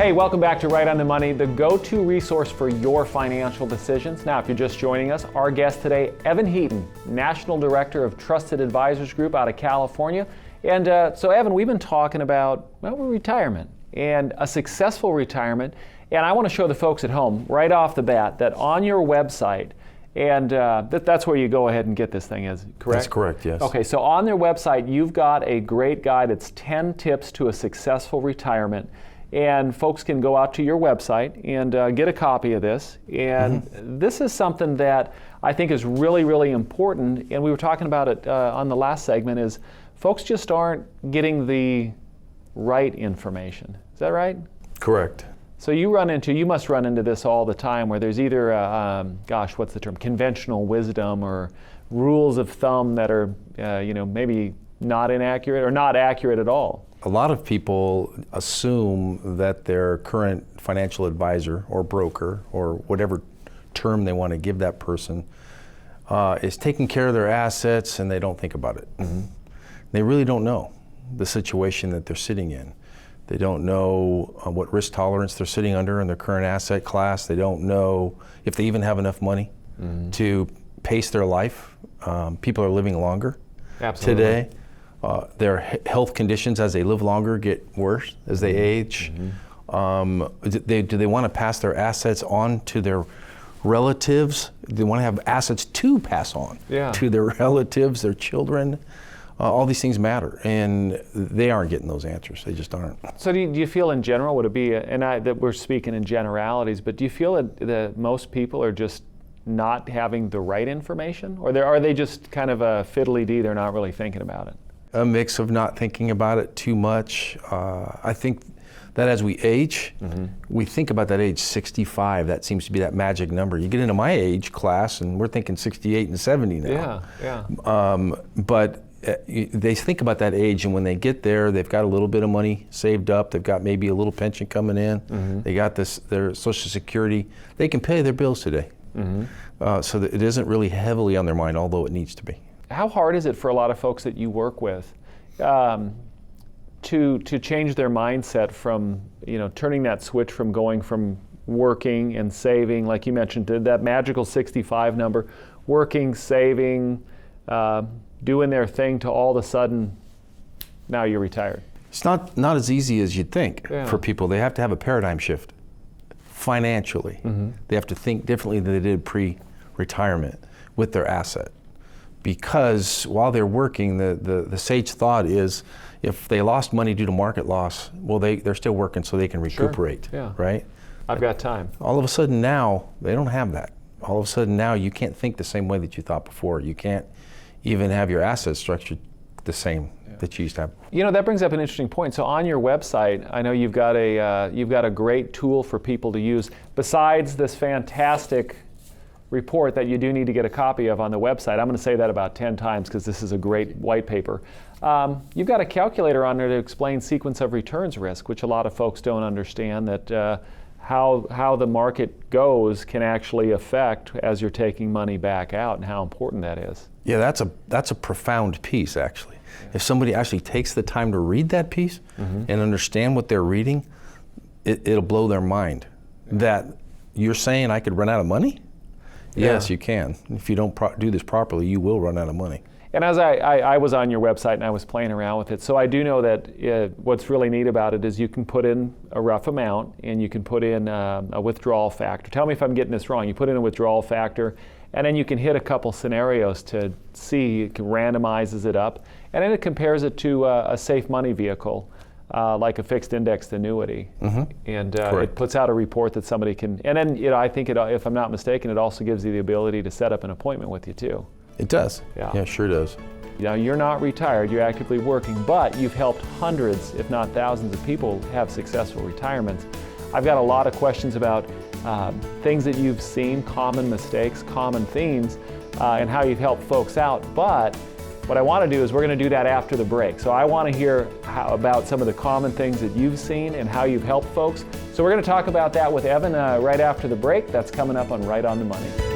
Hey, welcome back to Right on the Money, the go-to resource for your financial decisions. Now, if you're just joining us, our guest today, Evan Heaton, National Director of Trusted Advisors Group out of California. And so Evan, we've been talking about, retirement and a successful retirement. And I want to show the folks at home right off the bat that on your website, and that's where you go ahead and get this thing, is correct? That's correct, yes. Okay, so on their website, you've got a great guide. It's 10 tips to a successful retirement. And folks can go out to your website and get a copy of this. And this is something that I think is really, really important. And we were talking about it on the last segment, is folks just aren't getting the right information. Is that right? Correct. So you must run into this all the time, where there's either, what's the term, conventional wisdom or rules of thumb that are, maybe not inaccurate or not accurate at all. A lot of people assume that their current financial advisor or broker, or whatever term they want to give that person, is taking care of their assets, and they don't think about it. They really don't know the situation that they're sitting in. They don't know what risk tolerance they're sitting under in their current asset class. They don't know if they even have enough money to pace their life. People are living longer today. Their health conditions as they live longer get worse as they age. Do they want to pass their assets on to their relatives? They want to have assets to pass on to their relatives, their children. All these things matter, and they aren't getting those answers. They just aren't. So do you feel in general, would it be, that we're speaking in generalities, but do you feel that most people are just not having the right information? Or are they just kind of a fiddly-dee, they're not really thinking about it? A mix of not thinking about it too much. I think that as we age, we think about that age 65. That seems to be that magic number. You get into my age class, and we're thinking 68 and 70 now. But they think about that age, and when they get there, they've got a little bit of money saved up. They've got maybe a little pension coming in. They got their Social Security. They can pay their bills today. So that it isn't really heavily on their mind, although it needs to be. How hard is it for a lot of folks that you work with to change their mindset from, turning that switch from going from working and saving, like you mentioned, that magical 65 number, working, saving, doing their thing, to all of a sudden, now you're retired? It's not as easy as you'd think for people. They have to have a paradigm shift financially. They have to think differently than they did pre-retirement with their asset. Because while they're working, the sage thought is, if they lost money due to market loss, well, they're still working so they can recuperate, right? I've got time. All of a sudden now, they don't have that. All of a sudden now, you can't think the same way that you thought before. You can't even have your assets structured the same that you used to have. That brings up an interesting point. So on your website, I know you've got a great tool for people to use. Besides this fantastic report that you do need to get a copy of on the website. I'm going to say that about 10 times because this is a great white paper. You've got a calculator on there to explain sequence of returns risk, which a lot of folks don't understand, that how the market goes can actually affect as you're taking money back out, and how important that is. Yeah, that's a profound piece, actually. If somebody actually takes the time to read that piece and understand what they're reading, it'll blow their mind. That you're saying I could run out of money? Yes, you can. If you don't do this properly, you will run out of money. And as I was on your website and I was playing around with it, so I do know that what's really neat about it is you can put in a rough amount, and you can put in a withdrawal factor. Tell me if I'm getting this wrong. You put in a withdrawal factor, and then you can hit a couple scenarios to see, it randomizes it up, and then it compares it to a safe money vehicle. Like a fixed indexed annuity, and it puts out a report that somebody can, and then I think if I'm not mistaken, it also gives you the ability to set up an appointment with you too. It does. Yeah, sure does. You're not retired, you're actively working, but you've helped hundreds, if not thousands of people have successful retirements. I've got a lot of questions about things that you've seen, common mistakes, common themes, and how you've helped folks out, but what I want to do is we're going to do that after the break. So I want to hear about some of the common things that you've seen and how you've helped folks. So we're going to talk about that with Evan right after the break. That's coming up on Right on the Money.